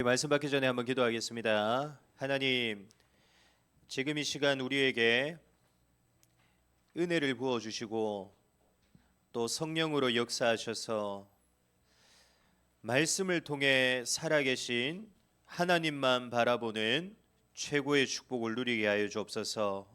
말씀 받기 전에 한번 기도하겠습니다. 하나님, 지금 이 시간 우리에게 은혜를 부어 주시고 또 성령으로 역사하셔서 말씀을 통해 살아계신 하나님만 바라보는 최고의 축복을 누리게 하여 주옵소서.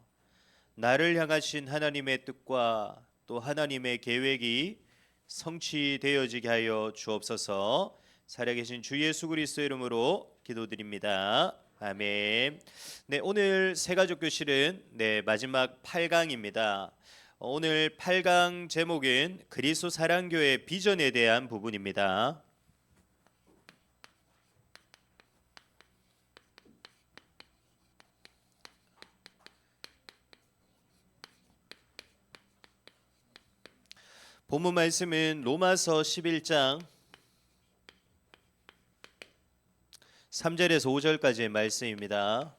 나를 향하신 하나님의 뜻과 또 하나님의 계획이 성취되어지게 하여 주옵소서. 살아계신 주 예수 그리스도의 이름으로 기도드립니다. 아멘. 네, 오늘 새가족 교실은 마지막 8강입니다. 오늘 8강 제목은 그리스도 사랑교회 비전에 대한 부분입니다. 본문 말씀은 로마서 11장 3절에서 5절까지의 말씀입니다.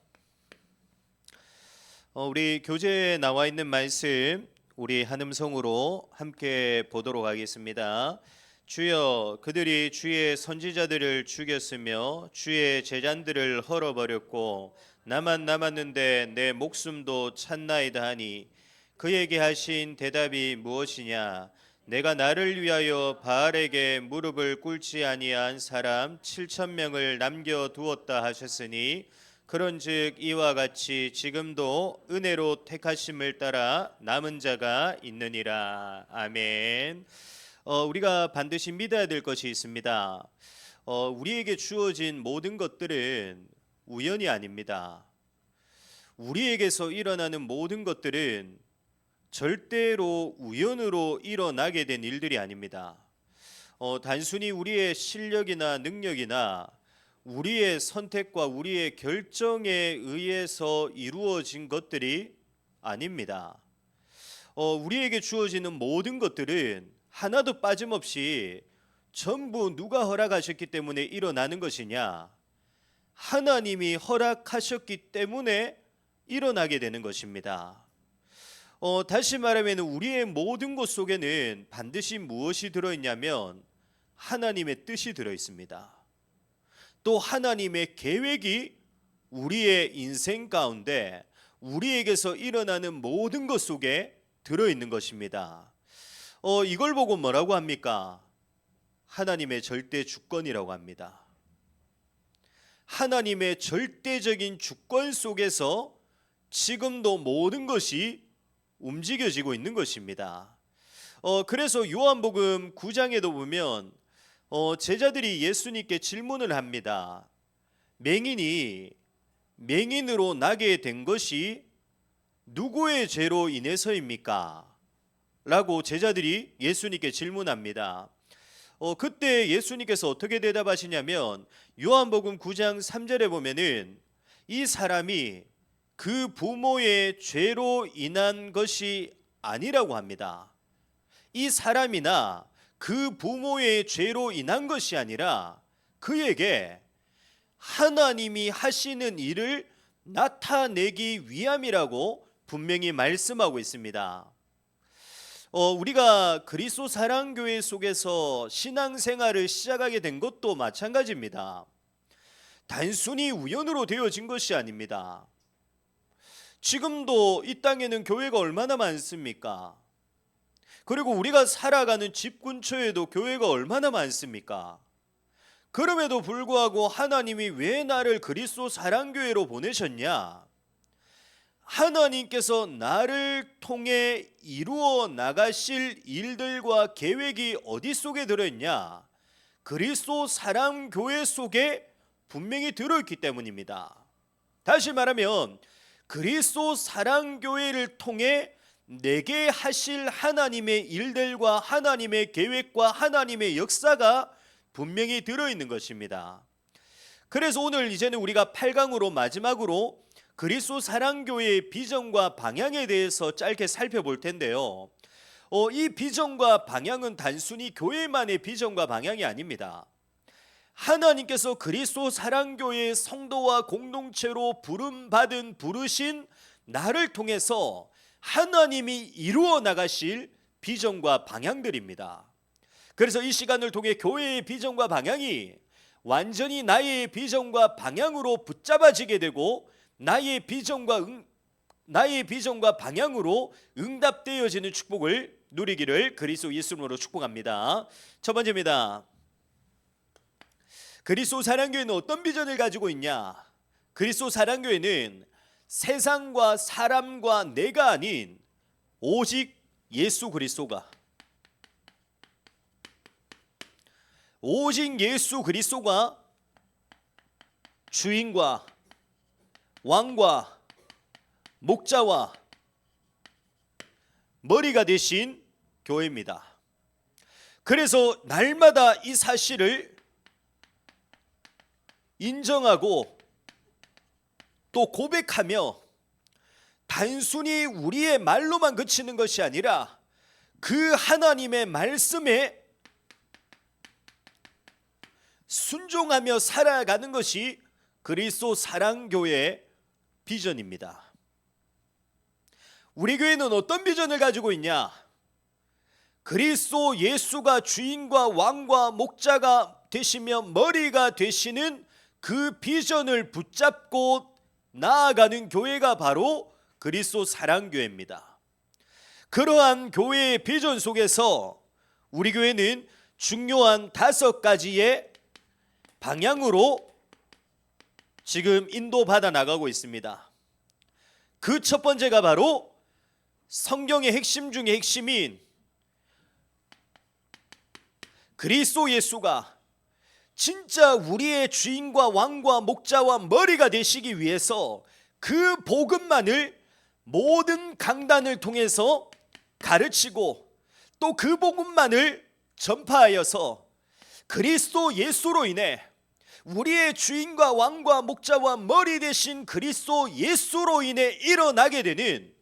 우리 교재에 나와 있는 말씀 우리 한음성으로 함께 보도록 하겠습니다. 주여, 그들이 주의 선지자들을 죽였으며 주의 제자들을 헐어버렸고 나만 남았는데 내 목숨도 찼나이다 하니 그에게 하신 대답이 무엇이냐? 내가 나를 위하여 바알에게 무릎을 꿇지 아니한 사람 7,000명을 남겨두었다 하셨으니 그런즉 이와 같이 지금도 은혜로 택하심을 따라 남은 자가 있느니라. 아멘. 우리가 반드시 믿어야 될 것이 있습니다. 우리에게 주어진 모든 것들은 우연이 아닙니다. 우리에게서 일어나는 모든 것들은 절대로 우연으로 일어나게 된 일들이 아닙니다. 단순히 우리의 실력이나 능력이나 우리의 선택과 우리의 결정에 의해서 이루어진 것들이 아닙니다. 우리에게 주어지는 모든 것들은 하나도 빠짐없이 전부 누가 허락하셨기 때문에 일어나는 것이냐? 하나님이 허락하셨기 때문에 일어나게 되는 것입니다. 다시 말하면 우리의 모든 것 속에는 반드시 무엇이 들어있냐면 하나님의 뜻이 들어있습니다. 또 하나님의 계획이 우리의 인생 가운데 우리에게서 일어나는 모든 것 속에 들어있는 것입니다. 이걸 보고 뭐라고 합니까? 하나님의 절대 주권이라고 합니다. 하나님의 절대적인 주권 속에서 지금도 모든 것이 움직여지고 있는 것입니다. 그래서 요한복음 9장에도 보면 제자들이 예수님께 질문을 합니다. 맹인이 맹인으로 나게 된 것이 누구의 죄로 인해서입니까? 라고 제자들이 예수님께 질문합니다. 그때 예수님께서 어떻게 대답하시냐면 요한복음 9장 3절에 보면은 이 사람이 그 부모의 죄로 인한 것이 아니라고 합니다. 이 사람이나 그 부모의 죄로 인한 것이 아니라 그에게 하나님이 하시는 일을 나타내기 위함이라고 분명히 말씀하고 있습니다. 우리가 그리스도 사랑교회 속에서 신앙생활을 시작하게 된 것도 마찬가지입니다. 단순히 우연으로 되어진 것이 아닙니다. 지금도 이 땅에는 교회가 얼마나 많습니까? 그리고 우리가 살아가는 집 근처에도 교회가 얼마나 많습니까? 그럼에도 불구하고 하나님이 왜 나를 그리스도 사랑교회로 보내셨냐? 하나님께서 나를 통해 이루어 나가실 일들과 계획이 어디 속에 들어있냐? 그리스도 사랑교회 속에 분명히 들어있기 때문입니다. 다시 말하면 그리스도 사랑교회를 통해 내게 하실 하나님의 일들과 하나님의 계획과 하나님의 역사가 분명히 들어있는 것입니다. 그래서 오늘 이제는 우리가 8강으로 마지막으로 그리스도 사랑교회의 비전과 방향에 대해서 짧게 살펴볼 텐데요. 이 비전과 방향은 단순히 교회만의 비전과 방향이 아닙니다. 하나님께서 그리스도 사랑교회의 성도와 공동체로 부르신 나를 통해서 하나님이 이루어 나가실 비전과 방향들입니다. 그래서 이 시간을 통해 교회의 비전과 방향이 완전히 나의 비전과 방향으로 붙잡아지게 되고 나의 비전과 방향으로 응답되어지는 축복을 누리기를 그리스도 예수님으로 축복합니다. 첫 번째입니다. 그리스도 사랑교회는 어떤 비전을 가지고 있냐? 그리스도 사랑교회는 세상과 사람과 내가 아닌 오직 예수 그리스도가, 오직 예수 그리스도가 주인과 왕과 목자와 머리가 되신 교회입니다. 그래서 날마다 이 사실을 인정하고 또 고백하며 단순히 우리의 말로만 그치는 것이 아니라 그 하나님의 말씀에 순종하며 살아가는 것이 그리스도 사랑교회의 비전입니다. 우리 교회는 어떤 비전을 가지고 있냐? 그리스도 예수가 주인과 왕과 목자가 되시며 머리가 되시는 그 비전을 붙잡고 나아가는 교회가 바로 그리스도 사랑교회입니다. 그러한 교회의 비전 속에서 우리 교회는 중요한 5가지의 방향으로 지금 인도받아 나가고 있습니다. 그 첫 번째가 바로 성경의 핵심 중의 핵심인 그리스도 예수가 진짜 우리의 주인과 왕과 목자와 머리가 되시기 위해서 그 복음만을 모든 강단을 통해서 가르치고 또 그 복음만을 전파하여서 그리스도 예수로 인해 우리의 주인과 왕과 목자와 머리 되신 그리스도 예수로 인해 일어나게 되는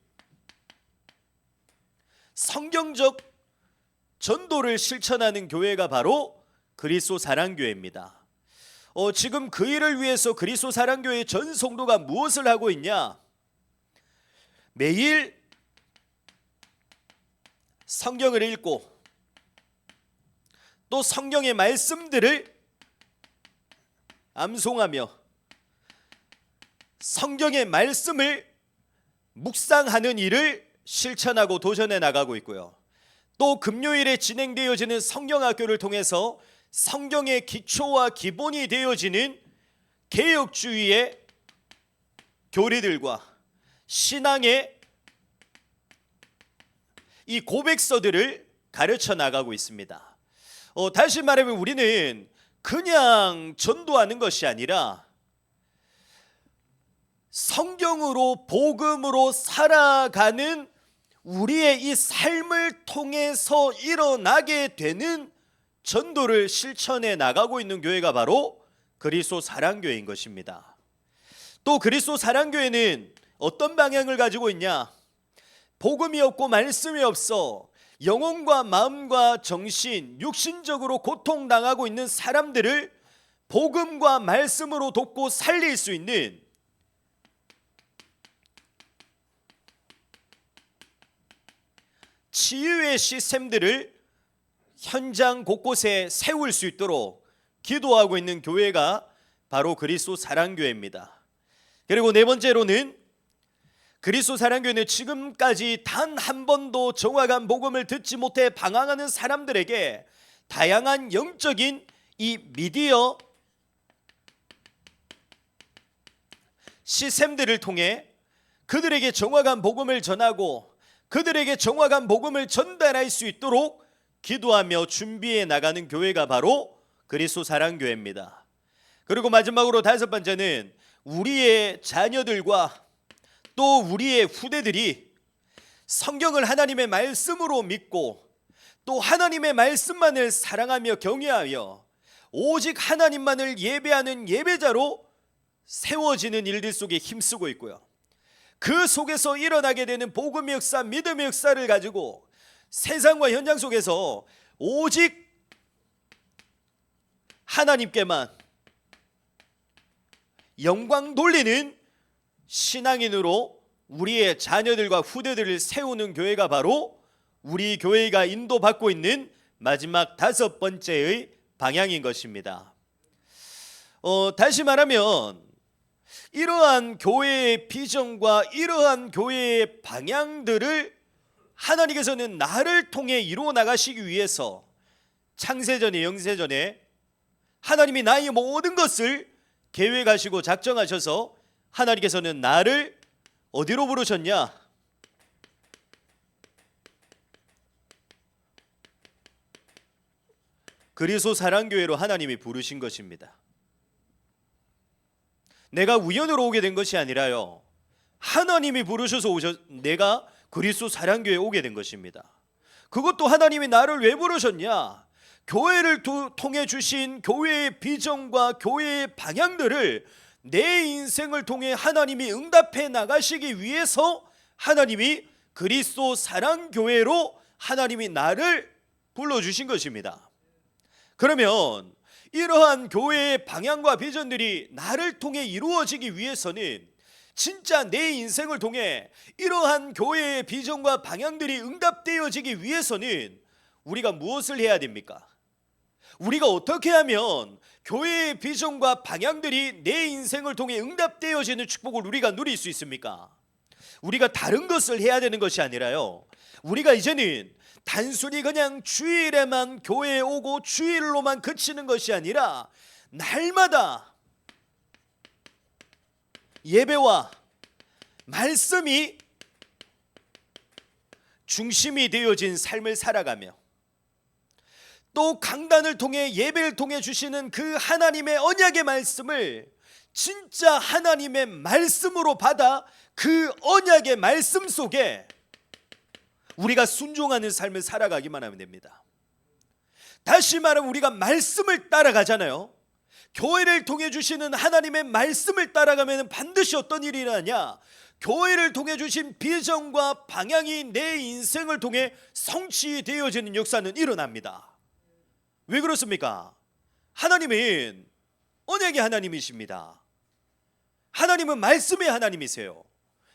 성경적 전도를 실천하는 교회가 바로 그리스도 사랑교회입니다. 지금 그 일을 위해서 그리스도 사랑교회의 전 성도가 무엇을 하고 있냐? 매일 성경을 읽고 또 성경의 말씀들을 암송하며 성경의 말씀을 묵상하는 일을 실천하고 도전해 나가고 있고요. 또 금요일에 진행되어지는 성경학교를 통해서 성경의 기초와 기본이 되어지는 개혁주의의 교리들과 신앙의 이 고백서들을 가르쳐 나가고 있습니다. 다시 말하면 우리는 그냥 전도하는 것이 아니라 성경으로 복음으로 살아가는 우리의 이 삶을 통해서 일어나게 되는 전도를 실천해 나가고 있는 교회가 바로 그리스도 사랑교회인 것입니다. 또 그리스도 사랑교회는 어떤 방향을 가지고 있냐? 복음이 없고 말씀이 없어 영혼과 마음과 정신, 육신적으로 고통당하고 있는 사람들을 복음과 말씀으로 돕고 살릴 수 있는 치유의 시스템들을 현장 곳곳에 세울 수 있도록 기도하고 있는 교회가 바로 그리스도 사랑교회입니다. 그리고 네 번째로는 그리스도 사랑교회는 지금까지 단 한 번도 정확한 복음을 듣지 못해 방황하는 사람들에게 다양한 영적인 이 미디어 시스템들을 통해 그들에게 정확한 복음을 전하고 그들에게 정확한 복음을 전달할 수 있도록 기도하며 준비해 나가는 교회가 바로 그리스도 사랑교회입니다. 그리고 마지막으로 5번째는 우리의 자녀들과 또 우리의 후대들이 성경을 하나님의 말씀으로 믿고 또 하나님의 말씀만을 사랑하며 경외하여 오직 하나님만을 예배하는 예배자로 세워지는 일들 속에 힘쓰고 있고요. 그 속에서 일어나게 되는 복음의 역사, 믿음의 역사를 가지고 세상과 현장 속에서 오직 하나님께만 영광 돌리는 신앙인으로 우리의 자녀들과 후대들을 세우는 교회가 바로 우리 교회가 인도받고 있는 마지막 5번째의 방향인 것입니다. 다시 말하면 이러한 교회의 비전과 이러한 교회의 방향들을 하나님께서는 나를 통해 이루어 나가시기 위해서 창세전에 영세전에 하나님이 나의 모든 것을 계획하시고 작정하셔서 하나님께서는 나를 어디로 부르셨냐? 그리스도 사랑교회로 하나님이 부르신 것입니다. 내가 우연으로 오게 된 것이 아니라요, 하나님이 부르셔서 내가 그리스도 사랑교회에 오게 된 것입니다. 그것도 하나님이 나를 왜 부르셨냐? 교회를 통해 주신 교회의 비전과 교회의 방향들을 내 인생을 통해 하나님이 응답해 나가시기 위해서 하나님이 그리스도 사랑교회로 하나님이 나를 불러주신 것입니다. 그러면 이러한 교회의 방향과 비전들이 나를 통해 이루어지기 위해서는 진짜 내 인생을 통해 이러한 교회의 비전과 방향들이 응답되어지기 위해서는 우리가 무엇을 해야 됩니까? 우리가 어떻게 하면 교회의 비전과 방향들이 내 인생을 통해 응답되어지는 축복을 우리가 누릴 수 있습니까? 우리가 다른 것을 해야 되는 것이 아니라요, 우리가 이제는 단순히 그냥 주일에만 교회에 오고 주일로만 그치는 것이 아니라 날마다 예배와 말씀이 중심이 되어진 삶을 살아가며, 또 강단을 통해 예배를 통해 주시는 그 하나님의 언약의 말씀을 진짜 하나님의 말씀으로 받아 그 언약의 말씀 속에 우리가 순종하는 삶을 살아가기만 하면 됩니다. 다시 말하면 우리가 말씀을 따라가잖아요. 교회를 통해 주시는 하나님의 말씀을 따라가면 반드시 어떤 일이 일어나냐? 교회를 통해 주신 비전과 방향이 내 인생을 통해 성취되어지는 역사는 일어납니다. 왜 그렇습니까? 하나님은 언약의 하나님이십니다. 하나님은 말씀의 하나님이세요.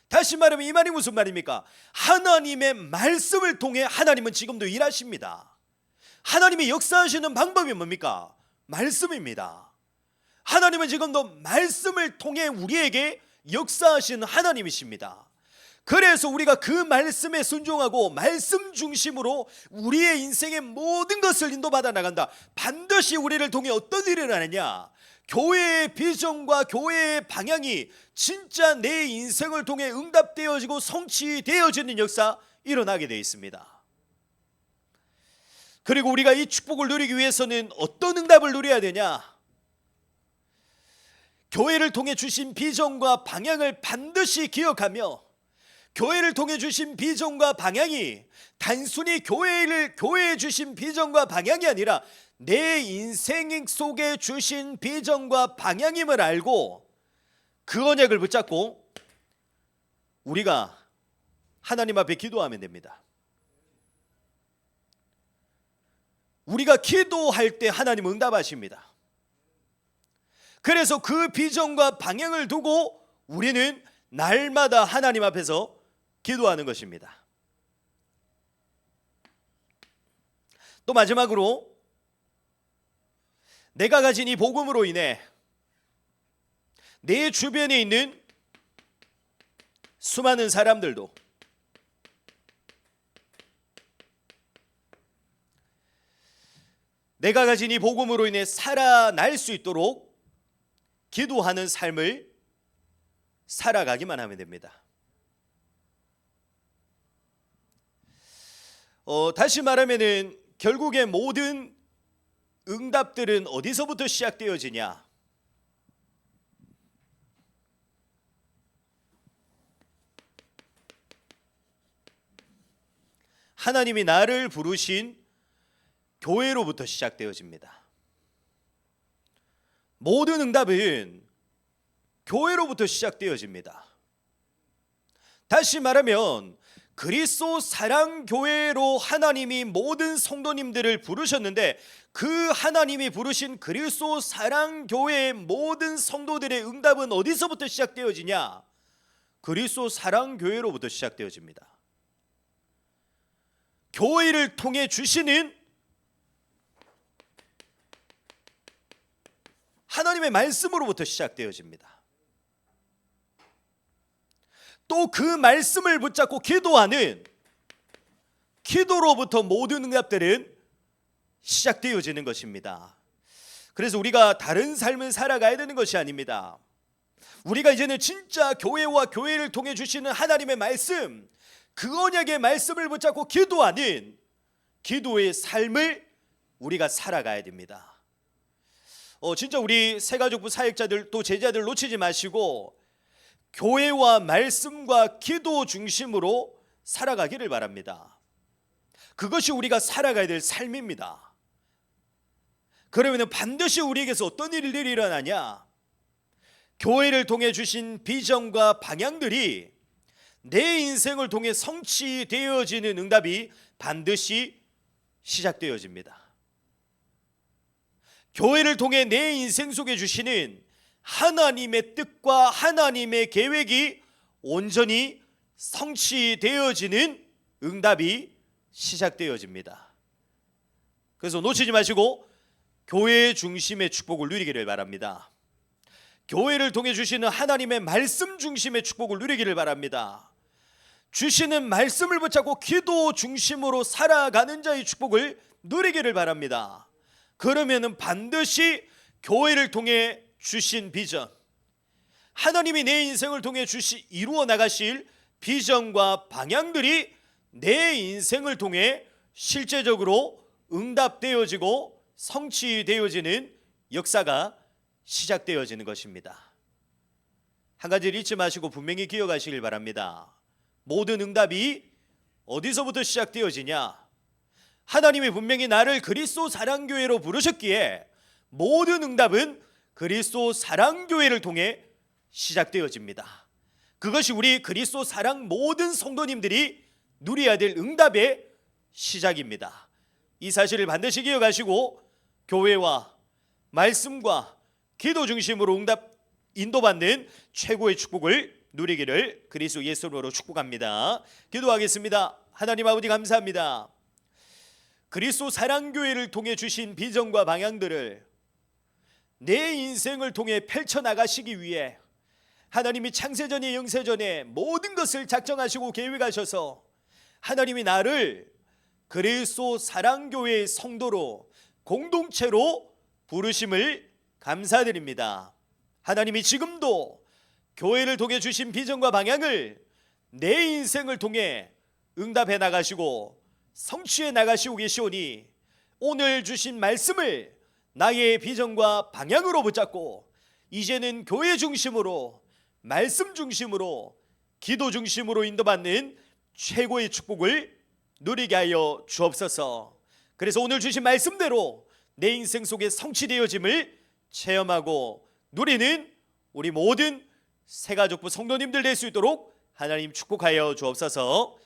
다시 말하면 이 말이 무슨 말입니까? 하나님의 말씀을 통해 하나님은 지금도 일하십니다. 하나님이 역사하시는 방법이 뭡니까? 말씀입니다. 하나님은 지금도 말씀을 통해 우리에게 역사하시는 하나님이십니다. 그래서 우리가 그 말씀에 순종하고 말씀 중심으로 우리의 인생의 모든 것을 인도받아 나간다. 반드시 우리를 통해 어떤 일이 일어나느냐? 교회의 비전과 교회의 방향이 진짜 내 인생을 통해 응답되어지고 성취되어지는 역사 일어나게 되어 있습니다. 그리고 우리가 이 축복을 누리기 위해서는 어떤 응답을 누려야 되냐? 교회를 통해 주신 비전과 방향을 반드시 기억하며, 교회를 통해 주신 비전과 방향이 단순히 교회에 주신 비전과 방향이 아니라 내 인생 속에 주신 비전과 방향임을 알고 그 언약을 붙잡고 우리가 하나님 앞에 기도하면 됩니다. 우리가 기도할 때 하나님 응답하십니다. 그래서 그 비전과 방향을 두고 우리는 날마다 하나님 앞에서 기도하는 것입니다. 또 마지막으로 내가 가진 이 복음으로 인해 내 주변에 있는 수많은 사람들도 내가 가진 이 복음으로 인해 살아날 수 있도록 기도하는 삶을 살아가기만 하면 됩니다. 다시 말하면은 결국에 모든 응답들은 어디서부터 시작되어지냐? 하나님이 나를 부르신 교회로부터 시작되어집니다. 모든 응답은 교회로부터 시작되어집니다. 다시 말하면 그리스도 사랑교회로 하나님이 모든 성도님들을 부르셨는데, 그 하나님이 부르신 그리스도 사랑교회의 모든 성도들의 응답은 어디서부터 시작되어지냐? 그리스도 사랑교회로부터 시작되어집니다. 교회를 통해 주시는 하나님의 말씀으로부터 시작되어집니다. 또 그 말씀을 붙잡고 기도하는 기도로부터 모든 응답들은 시작되어지는 것입니다. 그래서 우리가 다른 삶을 살아가야 되는 것이 아닙니다. 우리가 이제는 진짜 교회와 교회를 통해 주시는 하나님의 말씀, 그 언약의 말씀을 붙잡고 기도하는 기도의 삶을 우리가 살아가야 됩니다. 진짜 우리 새가족부 사역자들 또 제자들 놓치지 마시고 교회와 말씀과 기도 중심으로 살아가기를 바랍니다. 그것이 우리가 살아가야 될 삶입니다. 그러면 반드시 우리에게서 어떤 일들이 일어나냐? 교회를 통해 주신 비전과 방향들이 내 인생을 통해 성취되어지는 응답이 반드시 시작되어집니다. 교회를 통해 내 인생 속에 주시는 하나님의 뜻과 하나님의 계획이 온전히 성취되어지는 응답이 시작되어집니다. 그래서 놓치지 마시고 교회 중심의 축복을 누리기를 바랍니다. 교회를 통해 주시는 하나님의 말씀 중심의 축복을 누리기를 바랍니다. 주시는 말씀을 붙잡고 기도 중심으로 살아가는 자의 축복을 누리기를 바랍니다. 그러면은 반드시 교회를 통해 주신 비전, 하나님이 내 인생을 통해 이루어 나가실 비전과 방향들이 내 인생을 통해 실제적으로 응답되어지고 성취되어지는 역사가 시작되어지는 것입니다. 한 가지를 잊지 마시고 분명히 기억하시길 바랍니다. 모든 응답이 어디서부터 시작되어지냐? 하나님이 분명히 나를 그리스도 사랑교회로 부르셨기에 모든 응답은 그리스도 사랑교회를 통해 시작되어집니다. 그것이 우리 그리스도 사랑 모든 성도님들이 누려야 될 응답의 시작입니다. 이 사실을 반드시 기억하시고 교회와 말씀과 기도 중심으로 응답 인도받는 최고의 축복을 누리기를 그리스도 예수로 축복합니다. 기도하겠습니다. 하나님 아버지 감사합니다. 그리스도 사랑교회를 통해 주신 비전과 방향들을 내 인생을 통해 펼쳐나가시기 위해 하나님이 창세전에 영세전에 모든 것을 작정하시고 계획하셔서 하나님이 나를 그리스도 사랑교회의 성도로 공동체로 부르심을 감사드립니다. 하나님이 지금도 교회를 통해 주신 비전과 방향을 내 인생을 통해 응답해 나가시고 성취해 나가시고 계시오니 오늘 주신 말씀을 나의 비전과 방향으로 붙잡고 이제는 교회 중심으로 말씀 중심으로 기도 중심으로 인도받는 최고의 축복을 누리게 하여 주옵소서. 그래서 오늘 주신 말씀대로 내 인생 속에 성취되어짐을 체험하고 누리는 우리 모든 새가족부 성도님들 될 수 있도록 하나님 축복하여 주옵소서.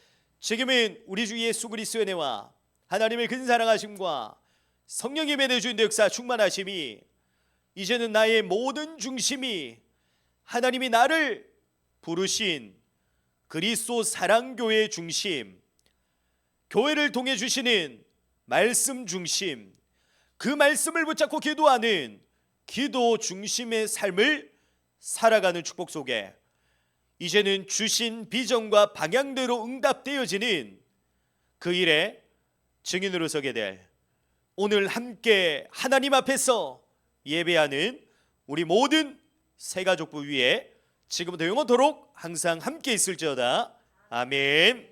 지금은 우리 주 예수 그리스도의 은혜와 하나님의 큰 사랑하심과 성령님의 내주인의 역사 충만하심이 이제는 나의 모든 중심이 하나님이 나를 부르신 그리스도 사랑교회 중심, 교회를 통해 주시는 말씀 중심, 그 말씀을 붙잡고 기도하는 기도 중심의 삶을 살아가는 축복 속에 이제는 주신 비전과 방향대로 응답되어지는 그 일에 증인으로 서게 될 오늘 함께 하나님 앞에서 예배하는 우리 모든 새가족부 위에 지금부터 영원토록 항상 함께 있을지어다. 아멘.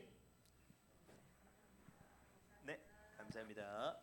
네, 감사합니다.